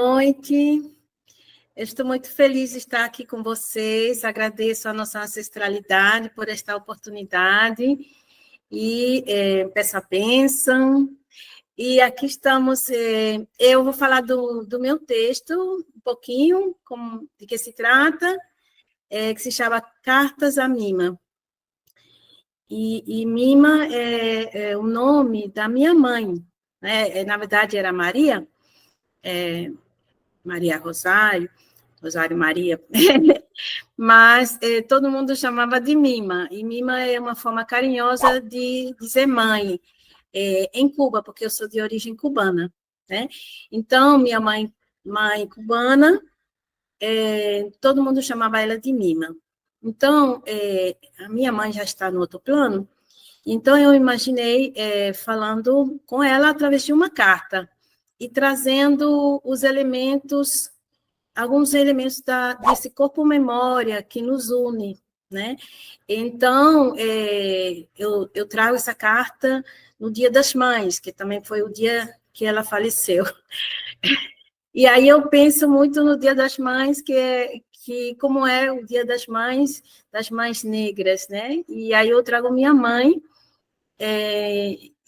Noite. Eu estou muito feliz de estar aqui com vocês. Agradeço a nossa ancestralidade por esta oportunidade e peço a bênção. E aqui estamos. Eu vou falar do meu texto, um pouquinho, de que se trata, que se chama Cartas a Mima. E Mima é o nome da minha mãe, né? Na verdade, era Maria, Maria Rosário Maria, mas todo mundo chamava de Mima, e Mima é uma forma carinhosa de dizer mãe, em Cuba, porque eu sou de origem cubana, né? Então, minha mãe cubana, todo mundo chamava ela de Mima. Então, a minha mãe já está no outro plano, então eu imaginei falando com ela através de uma carta, e trazendo alguns elementos desse corpo-memória que nos une, né? Então, eu trago essa carta no Dia das Mães, que também foi o dia que ela faleceu. E aí eu penso muito no Dia das Mães, que como é o Dia das Mães negras, né? E aí eu trago minha mãe,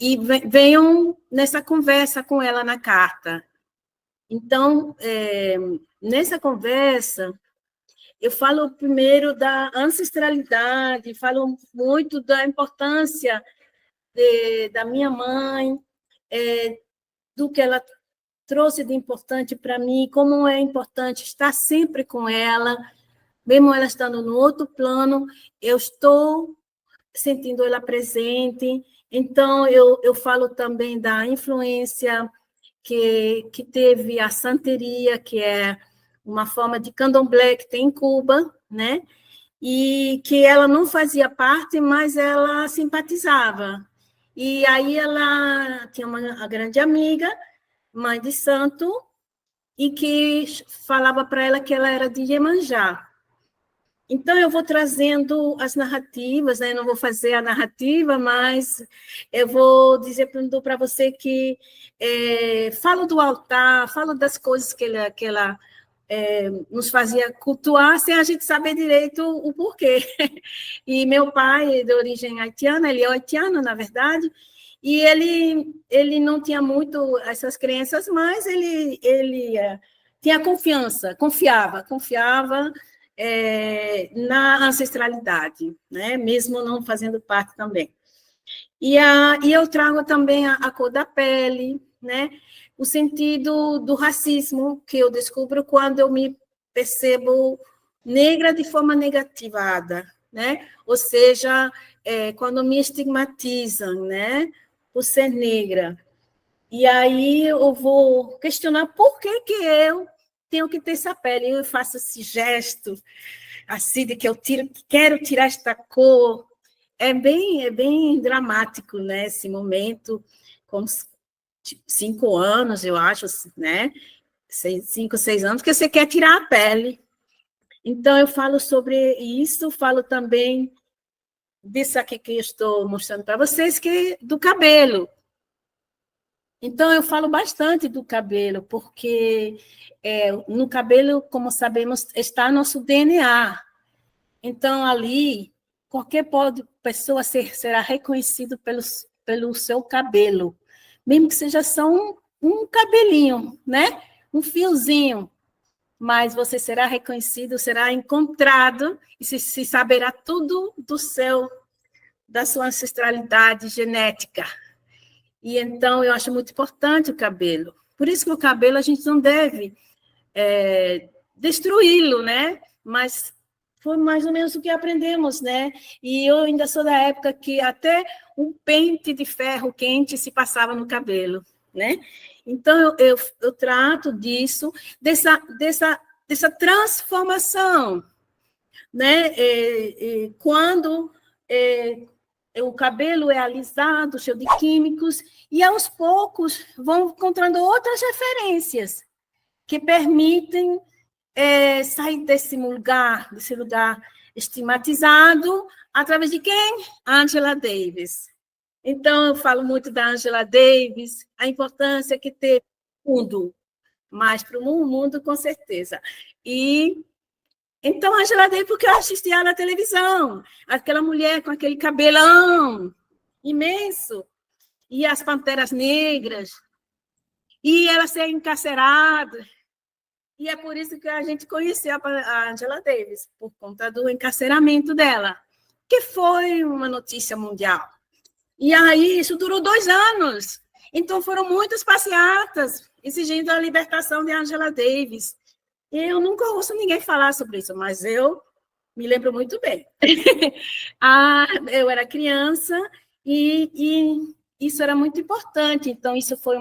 e venham nessa conversa com ela na carta. Então, nessa conversa, eu falo primeiro da ancestralidade, falo muito da importância da minha mãe, do que ela trouxe de importante para mim, como é importante estar sempre com ela, mesmo ela estando no outro plano, eu estou sentindo ela presente. Então, eu falo também da influência que teve a santeria, que é uma forma de candomblé que tem em Cuba, né? E que ela não fazia parte, mas ela simpatizava. E aí ela tinha uma grande amiga, mãe de santo, e que falava para ela que ela era de Iemanjá. Então, eu vou trazendo as narrativas, né? Não vou fazer a narrativa, mas eu vou dizer para você que falo do altar, falo das coisas que ela nos fazia cultuar sem a gente saber direito o porquê. E meu pai, de origem haitiana, ele é haitiano, na verdade, e ele não tinha muito essas crenças, mas ele tinha confiança, confiava na ancestralidade, né? Mesmo não fazendo parte também. E eu trago também a cor da pele, né? O sentido do racismo que eu descubro quando eu me percebo negra de forma negativada, né? Ou seja, quando me estigmatizam, né? Por ser negra. E aí eu vou questionar por que eu tenho que ter essa pele. Eu faço esse gesto, assim, de que quero tirar esta cor. É bem dramático, né? Esse momento, com 5 anos, eu acho, né? 5, 6 anos, que você quer tirar a pele. Então, eu falo sobre isso, falo também disso aqui que eu estou mostrando para vocês, que do cabelo. Então, eu falo bastante do cabelo, porque no cabelo, como sabemos, está nosso DNA. Então, ali, qualquer pessoa será reconhecido pelo seu cabelo, mesmo que seja só um cabelinho, né? Um fiozinho, mas você será reconhecido, será encontrado, e se saberá tudo da sua ancestralidade genética. E então, eu acho muito importante o cabelo. Por isso que o cabelo a gente não deve destruí-lo, né? Mas foi mais ou menos o que aprendemos, né? E eu ainda sou da época que até um pente de ferro quente se passava no cabelo, né? Então, eu trato dessa transformação, né? Quando o cabelo é alisado, cheio de químicos, e aos poucos vão encontrando outras referências que permitem sair desse lugar estigmatizado, através de quem? Angela Davis. Então, eu falo muito da Angela Davis, a importância que teve no mundo, mas para o mundo, com certeza. E então, a Angela Davis, porque eu assistia ela na televisão, aquela mulher com aquele cabelão imenso, e as Panteras Negras, e ela ser encarcerada. E é por isso que a gente conheceu a Angela Davis, por conta do encarceramento dela, que foi uma notícia mundial. E aí, isso durou 2 anos. Então, foram muitas passeatas exigindo a libertação de Angela Davis. Eu nunca ouço ninguém falar sobre isso, mas eu me lembro muito bem. Eu era criança e isso era muito importante. Então, isso foi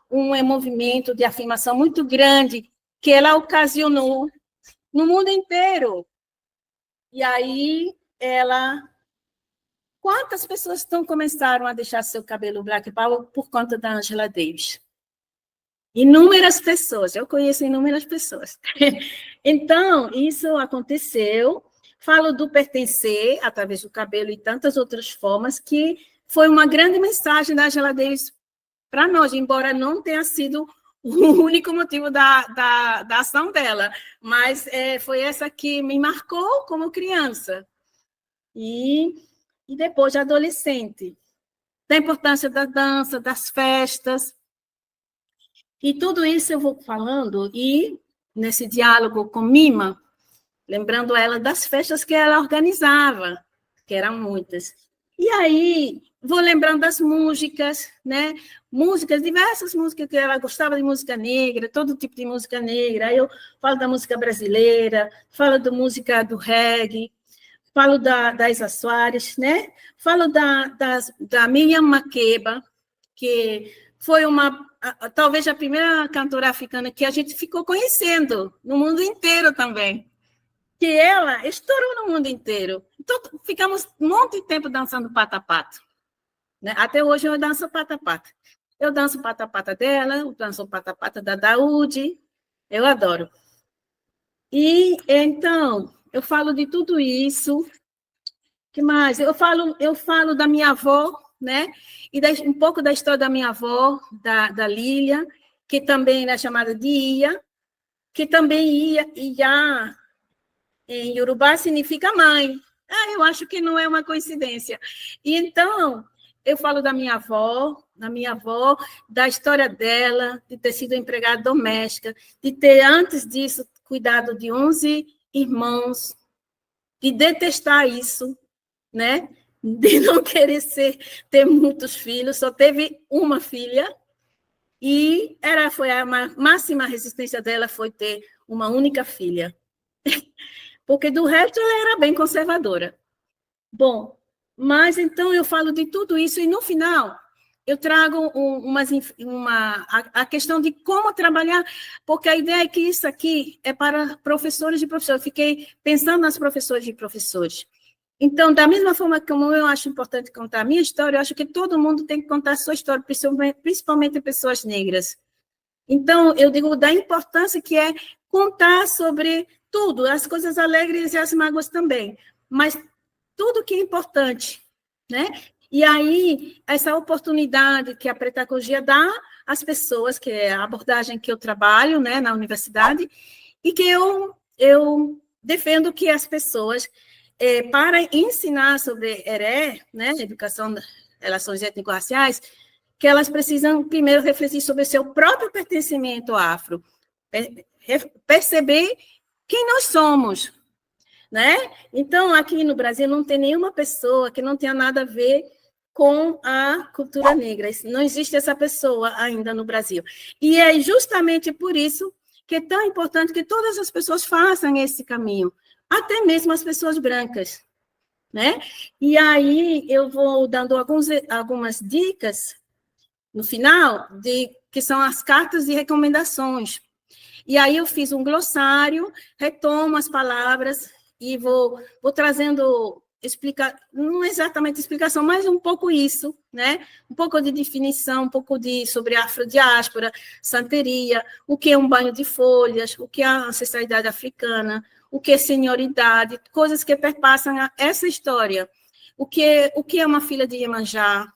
um movimento de afirmação muito grande que ela ocasionou no mundo inteiro. E aí, quantas pessoas começaram a deixar seu cabelo black power por conta da Angela Davis? Inúmeras pessoas, eu conheço inúmeras pessoas. Então, isso aconteceu. Falo do pertencer, através do cabelo e tantas outras formas, que foi uma grande mensagem da Angela Davis para nós, embora não tenha sido o único motivo da ação dela, mas foi essa que me marcou como criança. E depois de adolescente. Da importância da dança, das festas. E tudo isso eu vou falando, e nesse diálogo com Mima, lembrando ela das festas que ela organizava, que eram muitas. E aí, vou lembrando das músicas, né? Músicas, diversas músicas que ela gostava de música negra, todo tipo de música negra. Aí eu falo da música brasileira, falo da música do reggae, falo da Isa Soares, né? Falo da Miriam Makeba, que foi talvez a primeira cantora africana que a gente ficou conhecendo no mundo inteiro também. Que ela estourou no mundo inteiro. Então, ficamos um monte de tempo dançando pata-pata. Né? Até hoje eu danço pata-pata. Eu danço pata-pata dela, eu danço pata-pata da Daúde. Eu adoro. E, então, eu falo de tudo isso. Que mais? Eu falo da minha avó, né? E um pouco da história da minha avó, da Lília, que também era chamada de Ia, que também Ia em Yorubá significa mãe. Eu acho que não é uma coincidência. E então, eu falo da minha avó, da história dela, de ter sido empregada doméstica, de ter, antes disso, cuidado de 11 irmãos, de detestar isso, né? De não querer ter muitos filhos, só teve uma filha, e foi a máxima resistência dela foi ter uma única filha. Porque do resto ela era bem conservadora. Bom, mas então eu falo de tudo isso, e no final eu trago a questão de como trabalhar, porque a ideia é que isso aqui é para professores e professores. Eu fiquei pensando nas professoras e professores. Então, da mesma forma como eu acho importante contar a minha história, eu acho que todo mundo tem que contar a sua história, principalmente pessoas negras. Então, eu digo da importância que é contar sobre tudo, as coisas alegres e as mágoas também, mas tudo que é importante, né? E aí, essa oportunidade que a pedagogia dá às pessoas, que é a abordagem que eu trabalho, né, na universidade, e que eu defendo que as pessoas, para ensinar sobre ERE, né, educação, relações étnico-raciais, que elas precisam primeiro refletir sobre o seu próprio pertencimento afro, perceber quem nós somos, né? Então, aqui no Brasil não tem nenhuma pessoa que não tenha nada a ver com a cultura negra. Não existe essa pessoa ainda no Brasil. E é justamente por isso que é tão importante que todas as pessoas façam esse caminho, até mesmo as pessoas brancas, né? E aí eu vou dando algumas dicas no final, que são as cartas de recomendações. E aí eu fiz um glossário, retomo as palavras e vou trazendo, não exatamente explicação, mas um pouco isso, né? Um pouco de definição, um pouco sobre afrodiáspora, santeria, o que é um banho de folhas, o que é a ancestralidade africana, o que é senioridade, coisas que perpassam essa história. O que é uma filha de Iemanjá,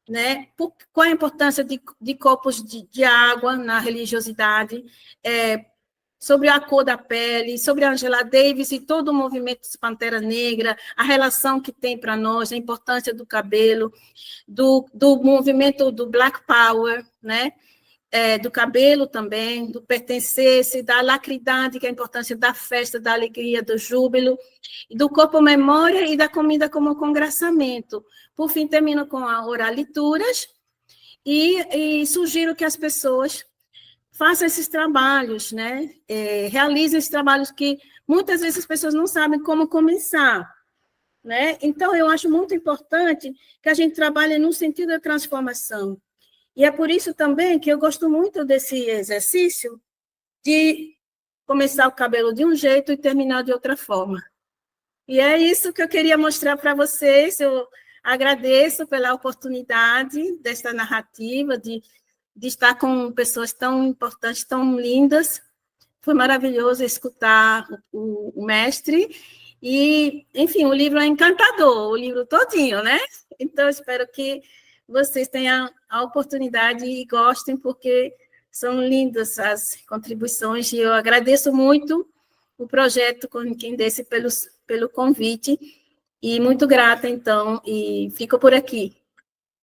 né? Qual a importância de copos de água na religiosidade, sobre a cor da pele, sobre a Angela Davis e todo o movimento dos Pantera Negra, a relação que tem para nós, a importância do cabelo, do movimento do Black Power, né? Do cabelo também, do pertencer-se, da alacridade, que é a importância da festa, da alegria, do júbilo, do corpo memória e da comida como congraçamento. Por fim, termino com a oralituras e sugiro que as pessoas façam esses trabalhos, né? Realizem esses trabalhos que muitas vezes as pessoas não sabem como começar, né? Então, eu acho muito importante que a gente trabalhe no sentido da transformação. E é por isso também que eu gosto muito desse exercício de começar o cabelo de um jeito e terminar de outra forma. E é isso que eu queria mostrar para vocês. Eu agradeço pela oportunidade desta narrativa, de estar com pessoas tão importantes, tão lindas. Foi maravilhoso escutar o mestre. E, enfim, o livro é encantador, o livro todinho, né? Então, espero que vocês tenham a oportunidade e gostem, porque são lindas as contribuições, e eu agradeço muito o projeto com quem desse pelo convite, e muito grata, então, e fico por aqui.